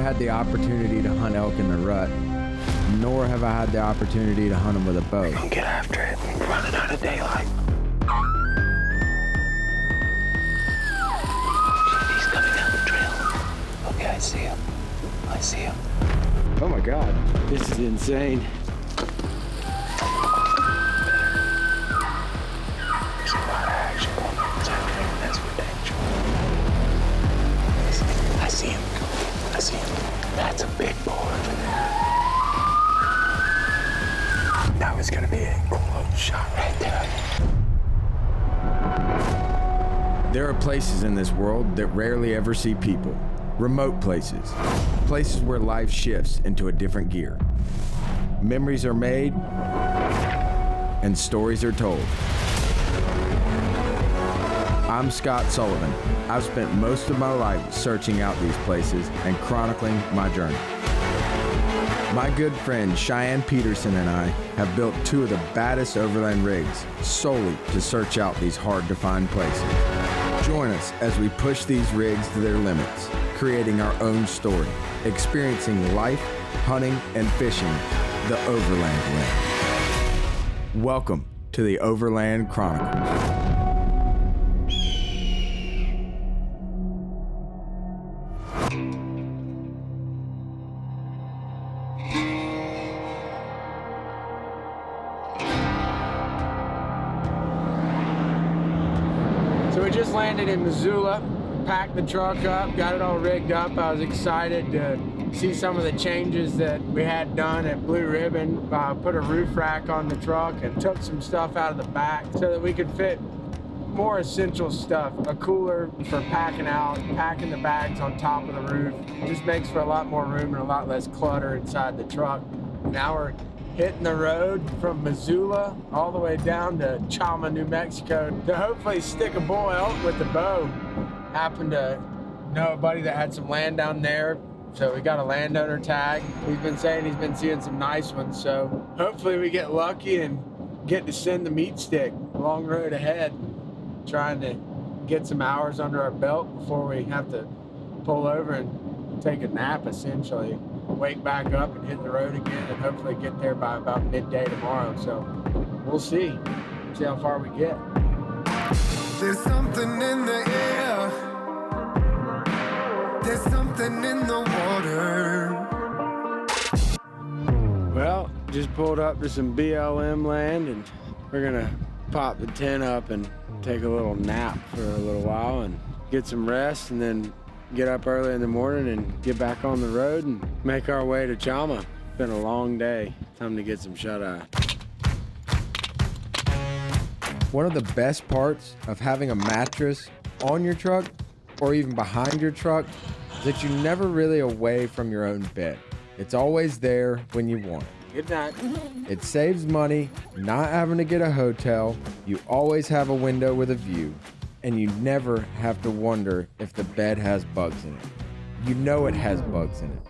had the opportunity to hunt elk in the rut, nor have I had the opportunity to hunt them with a bow. Don't get after it. We're running out of daylight. He's coming down the trail. Okay, I see him. I see him. Oh my God, this is insane. There's a lot of action going on down there, and that's what danger. I see him. I see him. That's a big bull over there. That was gonna be a close shot right there. There are places in this world that rarely ever see people. Remote places. Places where life shifts into a different gear. Memories are made and stories are told. I'm Scott Sullivan. I've spent most of my life searching out these places and chronicling my journey. My good friend Cheyenne Peterson and I have built two of the baddest overland rigs solely to search out these hard-to-find places. Join us as we push these rigs to their limits, creating our own story, experiencing life, hunting, and fishing the Overland way. Welcome to the Overland Chronicles. So we just landed in Missoula, packed the truck up, got it all rigged up. I was excited to see some of the changes that we had done at Blue Ribbon. Put a roof rack on the truck and took some stuff out of the back so that we could fit more essential stuff. A cooler for packing out, packing the bags on top of the roof. Just makes for a lot more room and a lot less clutter inside the truck. Now we're hitting the road from Missoula all the way down to Chama, New Mexico to hopefully stick a bull elk with the bow. Happened to know a buddy that had some land down there, so we got a landowner tag. He's been saying he's been seeing some nice ones, so hopefully we get lucky and get to send the meat stick. Long road ahead, trying to get some hours under our belt before we have to pull over and take a nap, essentially. Wake back up and hit the road again and hopefully get there by about midday tomorrow. So we'll see how far we get. There's something in the air. There's something in the water. Well, just pulled up to some BLM land and we're gonna pop the tent up and take a little nap for a little while and get some rest, and then get up early in the morning and get back on the road and make our way to Chama. It's been a long day. Time to get some shut-eye. One of the best parts of having a mattress on your truck or even behind your truck is that you're never really away from your own bed. It's always there when you want it. Good night. It saves money not having to get a hotel. You always have a window with a view. And you never have to wonder if the bed has bugs in it. You know it has bugs in it.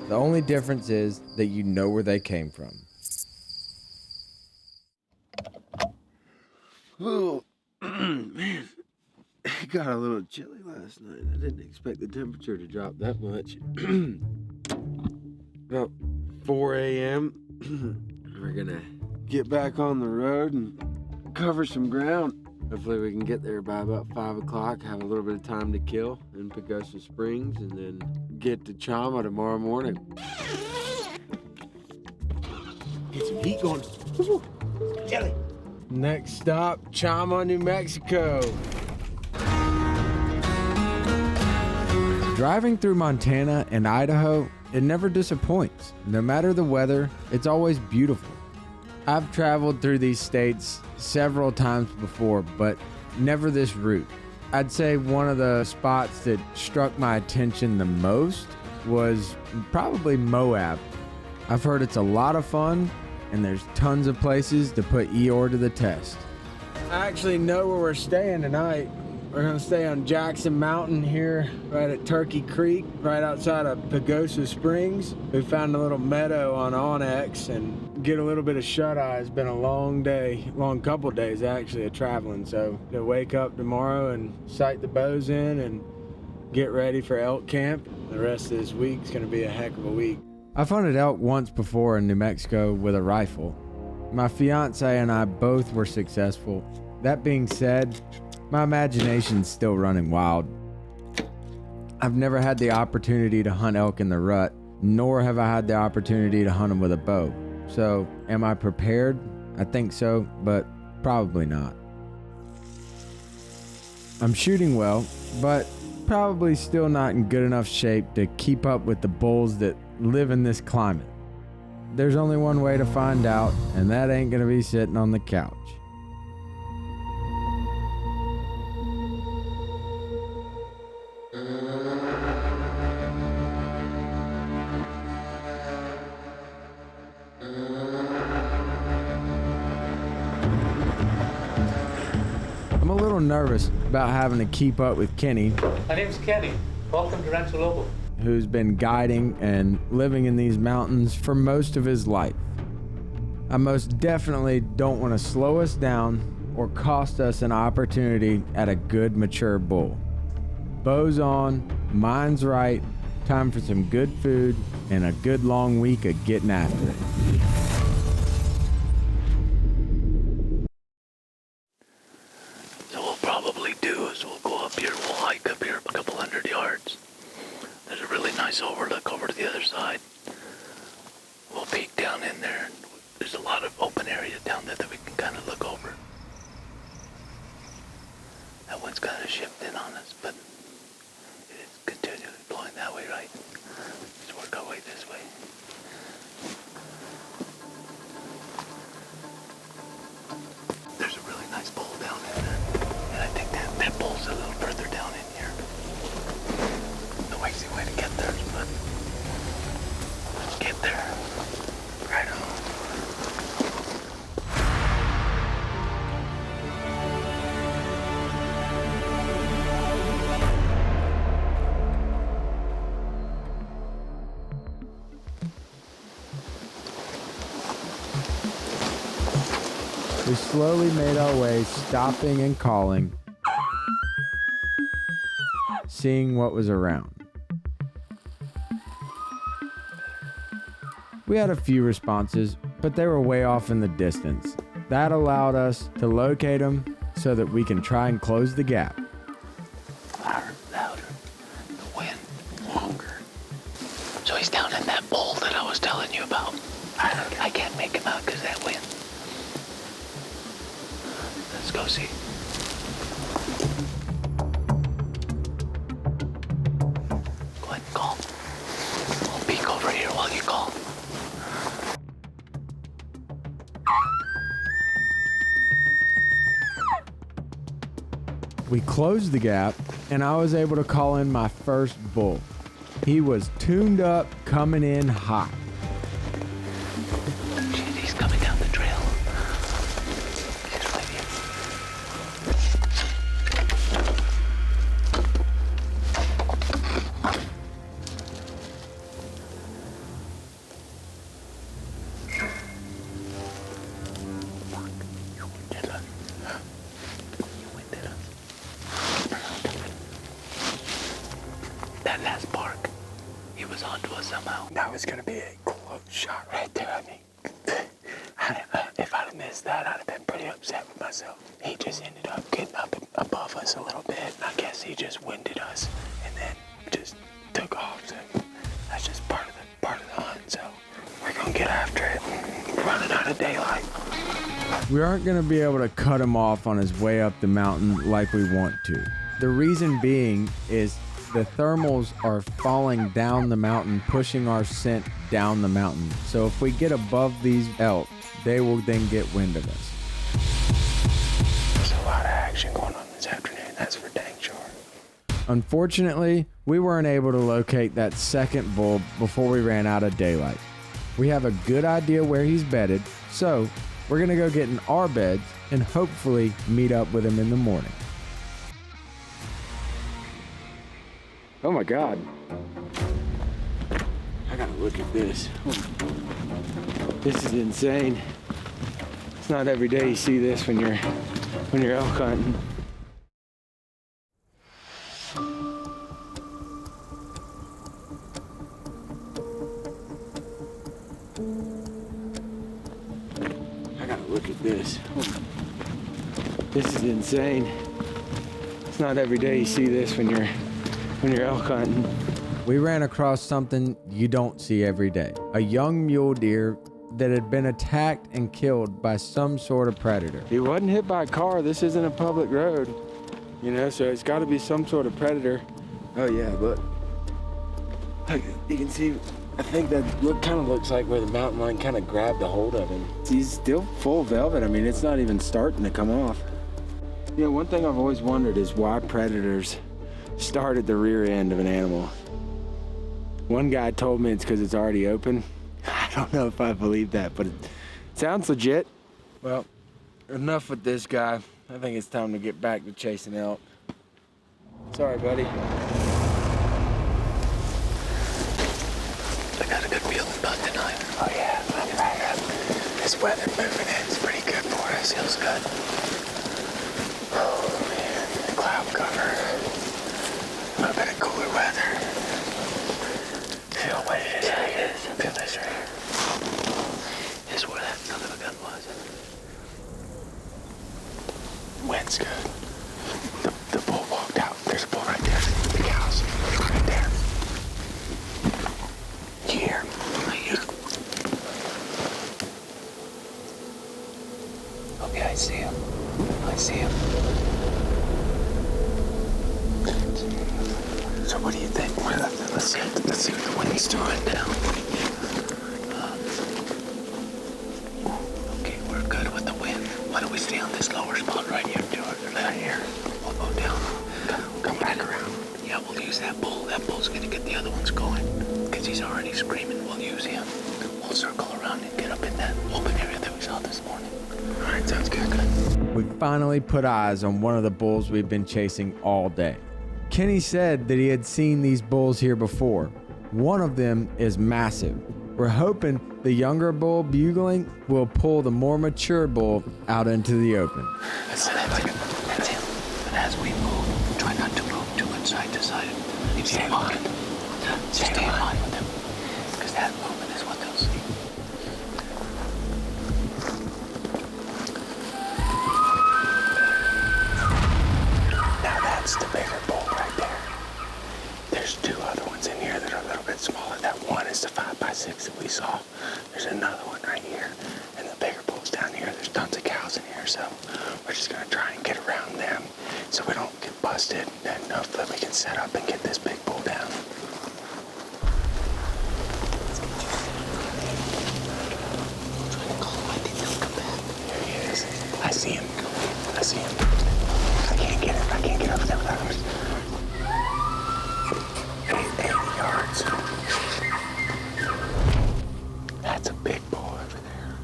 The only difference is that you know where they came from. Oh, man, it got a little chilly last night. I didn't expect the temperature to drop that much. About 4 a.m., we're gonna get back on the road and cover some ground. Hopefully we can get there by about 5 o'clock, have a little bit of time to kill in Pagosa Springs, and then get to Chama tomorrow morning. Get some heat going. Jelly. Next stop, Chama, New Mexico. Driving through Montana and Idaho, it never disappoints. No matter the weather, it's always beautiful. I've traveled through these states several times before, but never this route. I'd say one of the spots that struck my attention the most was probably Moab. I've heard it's a lot of fun, and there's tons of places to put Eeyore to the test. I actually know where we're staying tonight. We're gonna stay on Jackson Mountain here, right at Turkey Creek, right outside of Pagosa Springs. We found a little meadow on Onyx and get a little bit of shut-eye. It's been a long day, long couple days actually of traveling. So to wake up tomorrow and sight the bows in and get ready for elk camp. The rest of this week's gonna be a heck of a week. I've hunted elk once before in New Mexico with a rifle. My fiance and I both were successful. That being said, my imagination's still running wild. I've never had the opportunity to hunt elk in the rut, nor have I had the opportunity to hunt them with a bow. So, am I prepared? I think so, but probably not. I'm shooting well, but probably still not in good enough shape to keep up with the bulls that live in this climate. There's only one way to find out, and that ain't gonna be sitting on the couch. I'm a little nervous about having to keep up with Kenny, My name's Kenny. Welcome to Rancho Lobo. who's been guiding and living in these mountains for most of his life. I most definitely don't want to slow us down or cost us an opportunity at a good mature bull. Bow's on, mind's right, time for some good food and a good long week of getting after it. So what we'll probably do is we'll go up here, we'll hike up here a couple 100 yards. There's a really nice overlook over to the other side. We'll peek down in there. There's a lot of open area down there that we can kind of look over. That one's kind of shifted on us, but it is continually blowing that way, right? Let's work our way this way. There's a really nice bowl down in there. And I think that bowl's a little further down in here. No easy way to get there, but let's get there. Right on. We slowly made our way, stopping and calling, seeing what was around. We had a few responses, but they were way off in the distance. That allowed us to locate them so that we can try and close the gap. Louder, louder. The wind, longer. So he's down in that bowl that I was telling you about. I can't make him out because that wind. Let's go see. Go ahead and call. I'll peek over here while you call. We closed the gap, and I was able to call in my first bull. He was tuned up, coming in hot. Shit, he's coming down the trail. He's right here. That last bark, he was onto us somehow. That was gonna be a close shot right there. I mean, If I'd have missed that, I'd have been pretty upset with myself. He just ended up getting up above us a little bit, and I guess he just winded us, and then just took off. So that's just part of the hunt. So we're gonna get after it. We're running out of daylight. we aren't gonna be able to cut him off on his way up the mountain like we want to. The reason being is the thermals are falling down the mountain, pushing our scent down the mountain. So if we get above these elk, they will then get wind of us. There's a lot of action going on this afternoon, that's for dang sure. Unfortunately, we weren't able to locate that second bull before we ran out of daylight. We have a good idea where he's bedded, so we're gonna go get in our beds and hopefully meet up with him in the morning. Oh my God. I gotta look at this. This is insane. It's not every day you see this when you're elk hunting. This is insane. It's not every day you see this when you're elk hunting. We ran across something you don't see every day. A young mule deer that had been attacked and killed by some sort of predator. He wasn't hit by a car. This isn't a public road, you know, so it's got to be some sort of predator. Oh yeah, look. Look, you can see, I think that kind of looks like where the mountain lion kind of grabbed a hold of him. He's still full velvet. I mean, it's not even starting to come off. You know, one thing I've always wondered is why predators start at the rear end of an animal. One guy told me it's because it's already open. I don't know if I believe that, but it sounds legit. Well, enough with this guy. I think it's time to get back to chasing elk. Sorry, buddy. I got a good feeling about tonight. Oh yeah, this weather moving in is pretty good for us. Feels good. Oh man, the cloud cover. A little bit of cooler weather. Feel what it is right here. Feel this right here. This is where that son of a gun was. Wind's good. The bull walked out. There's a bull right there. The cows right there. You hear him? I hear him. Okay, I see him. I see him. So what do you think? Let's see what the wind's doing now. Okay, we're good with the wind. Why don't we stay on this lower spot right here? Do it right here. We'll go down. Come back around. Yeah, we'll use that bull. That bull's gonna get the other ones going. Because he's already screaming. We'll use him. We'll circle around and get up in that open area that we saw this morning. All right, sounds good. We finally put eyes on one of the bulls we've been chasing all day. Kenny said that he had seen these bulls here before. One of them is massive. We're hoping the younger bull bugling will pull the more mature bull out into the open. That's him. But as we move, try not to move too much side to side. Stay in line. Stay in line with him. Because that movement is what they'll see. Now that's the bigger bull right there. There's two other ones in here that are a little bit smaller. That one is the 5x6 that we saw. There's another one right here. And the bigger bull's down here. There's tons of cows in here, so we're just gonna try and get around them so we don't get busted, and hopefully we can set up and get this big bull down. There he is. I see him. I see him. I can't get him. I can't get up there without him. 80 yards. That's a big bull over there.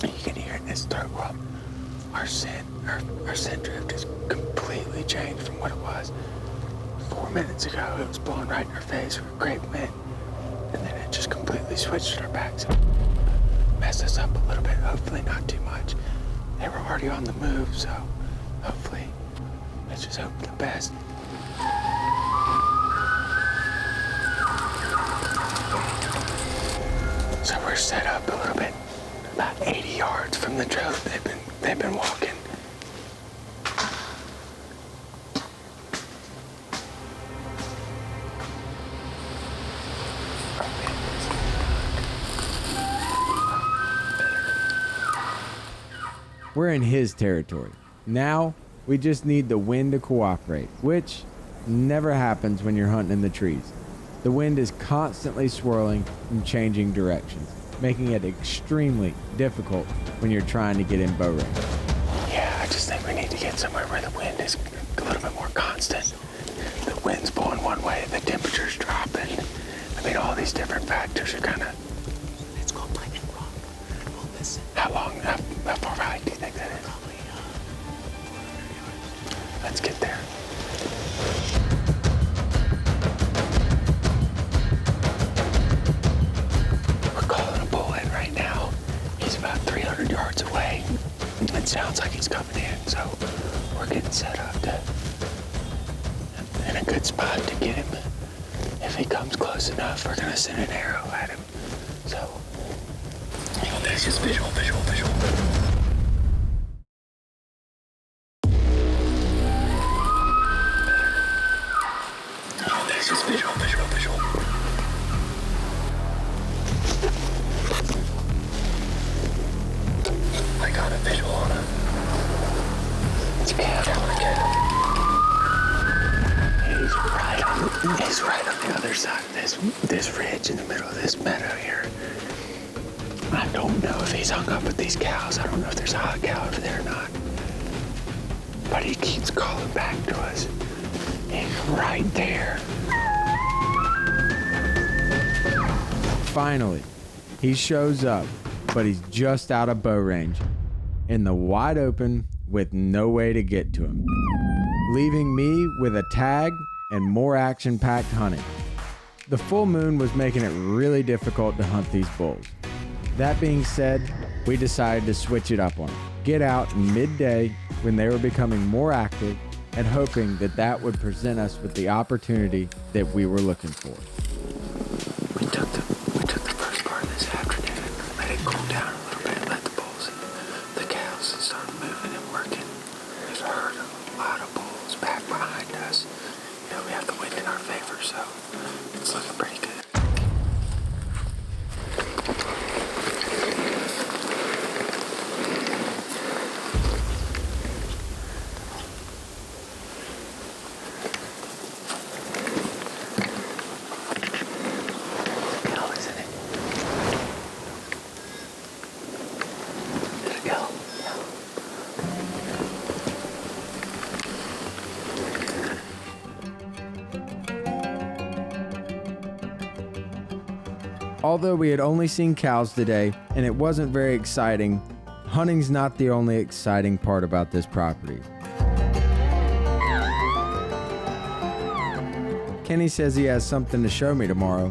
You can hear it in his throat. Well, our scent drift has completely changed from what it was 4 minutes ago. It was blowing right in our face with a great wind, and then it just completely switched at our backs. Messed us up a little bit. Hopefully not too much. They were already on the move, so hopefully let's just hope for the best. So we're set up a little bit, about 80 yards from the trail that they've been walking. We're in his territory. Now, we just need the wind to cooperate, which never happens when you're hunting in the trees. The wind is constantly swirling and changing directions, making it extremely difficult when you're trying to get in bow range. Yeah, I just think we need to get somewhere where the wind is a little bit more constant. The wind's blowing one way, the temperature's dropping. I mean, all these different factors are kind of... It's called Lightning Rock. Well, listen. How far hike do you think that is? Probably, 400 yards. Let's get there. We're calling a bull in right now. He's about 300 yards away. It sounds like he's coming in, so we're getting set up in a good spot to get him. If he comes close enough, we're gonna send an arrow at him. So, that's just visual. side of this ridge in the middle of this meadow here. I don't know if he's hung up with these cows. I don't know if there's a hot cow over there or not. But he keeps calling back to us. He's right there. Finally, he shows up, but he's just out of bow range, in the wide open with no way to get to him, leaving me with a tag and more action-packed hunting. The full moon was making it really difficult to hunt these bulls. That being said, we decided to switch it up on them, get out midday when they were becoming more active, and hoping that that would present us with the opportunity that we were looking for. We took the first part of this afternoon, let it cool down a little bit, let the bulls and the cows start moving and working. We've heard a lot of bulls back behind us. You know, we have the wind in our favor, so it's looking pretty good. Although we had only seen cows today and it wasn't very exciting, hunting's not the only exciting part about this property. Kenny says he has something to show me tomorrow,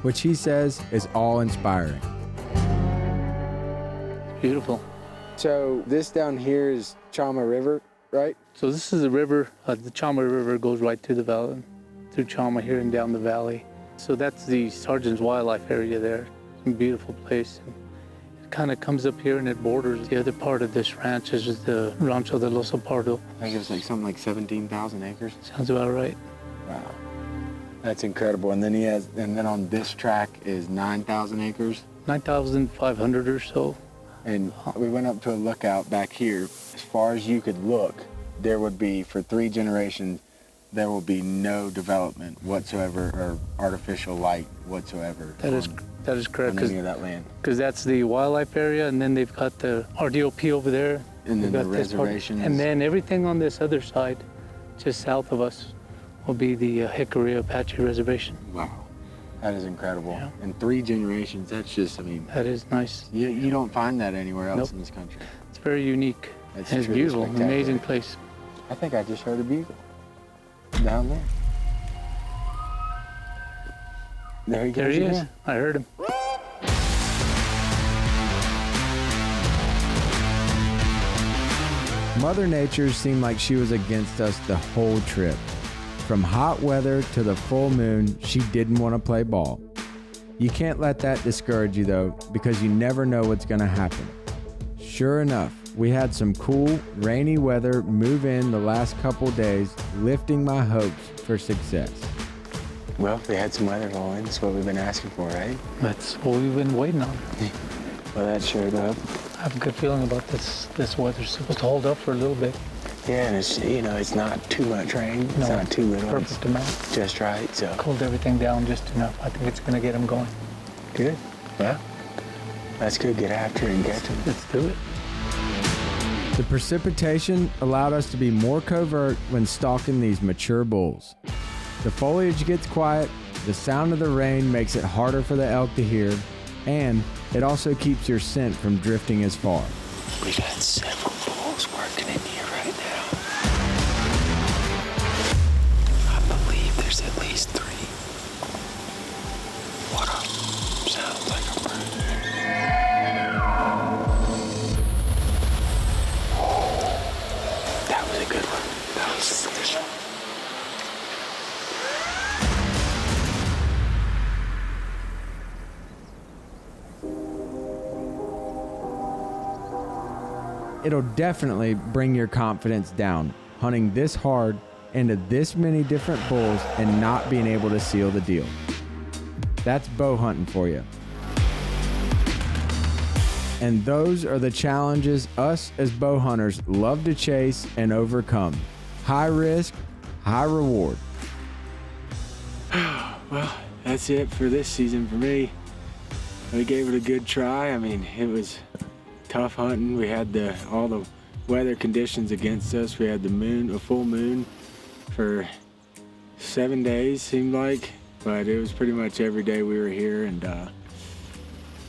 which he says is awe-inspiring. Beautiful. So this down here is Chama River, right? So this is the river. The Chama River goes right through the valley, through Chama here and down the valley. So that's the Sargent's Wildlife Area there. It's a beautiful place. It kind of comes up here and it borders the other part of this ranch, is the Rancho de los Pardo. I think it was like something like 17,000 acres. Sounds about right. Wow. That's incredible. And then on this track is 9,000 acres. 9,500 or so. And we went up to a lookout back here. As far as you could look, there would be, for 3 generations, there will be no development whatsoever or artificial light whatsoever. That is correct. On any of that land. Because that's the wildlife area, and then they've got the RDOP over there. And then They've the got this part. reservations. And then everything on this other side, just south of us, will be the Hickory Apache Reservation. Wow. That is incredible. Yeah. In 3 generations, that's just, I mean, That is nice. you don't find that anywhere else Nope. in this country. It's very unique. It's And it's truly beautiful, spectacular. amazing place. I think I just heard a bugle down there. There he goes. There he is. again. I heard him. Mother Nature seemed like she was against us the whole trip. From hot weather to the full moon, she didn't want to play ball. You can't let that discourage you though, because you never know what's going to happen. Sure enough, we had some cool, rainy weather move in the last couple days, lifting my hopes for success. Well, we had some weather going. That's what we've been asking for, right? That's what we've been waiting on. Well, that showed up. I have a good feeling about this weather's supposed to hold up for a little bit. Yeah, and it's, you know, it's not too much rain. It's No, not too little. Perfect amount. It's just right, so. Cooled everything down just enough. I think it's going to get them going. Good. Well, let's go get after it and get to them. Let's do it. The precipitation allowed us to be more covert when stalking these mature bulls. The foliage gets quiet, the sound of the rain makes it harder for the elk to hear, and it also keeps your scent from drifting as far. We got several bulls working in here right now. I believe there's at least 3. One of them sounds like a bird. That was a good one. That was a good one. It'll definitely bring your confidence down, hunting this hard into this many different bulls and not being able to seal the deal. That's bow hunting for you. And those are the challenges us as bow hunters love to chase and overcome. High risk, high reward. Well, that's it for this season for me. We gave it a good try. I mean, it was tough hunting. We had all the weather conditions against us. We had a full moon for 7 days, seemed like, but it was pretty much every day we were here. And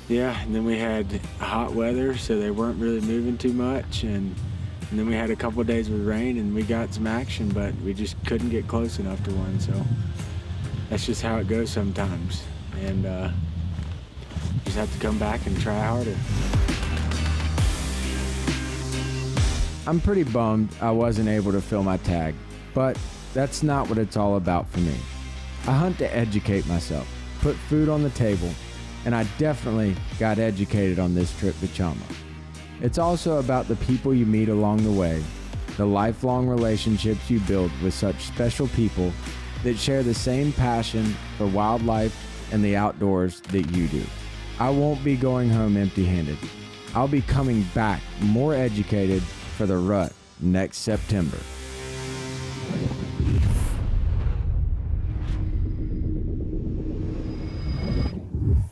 and then we had hot weather, so they weren't really moving too much. And then we had a couple of days with rain, and we got some action, but we just couldn't get close enough to one. So that's just how it goes sometimes. And just have to come back and try harder. I'm pretty bummed I wasn't able to fill my tag, but that's not what it's all about for me. I hunt to educate myself, put food on the table, and I definitely got educated on this trip to Chama. It's also about the people you meet along the way, the lifelong relationships you build with such special people that share the same passion for wildlife and the outdoors that you do. I won't be going home empty-handed. I'll be coming back more educated for the rut next September.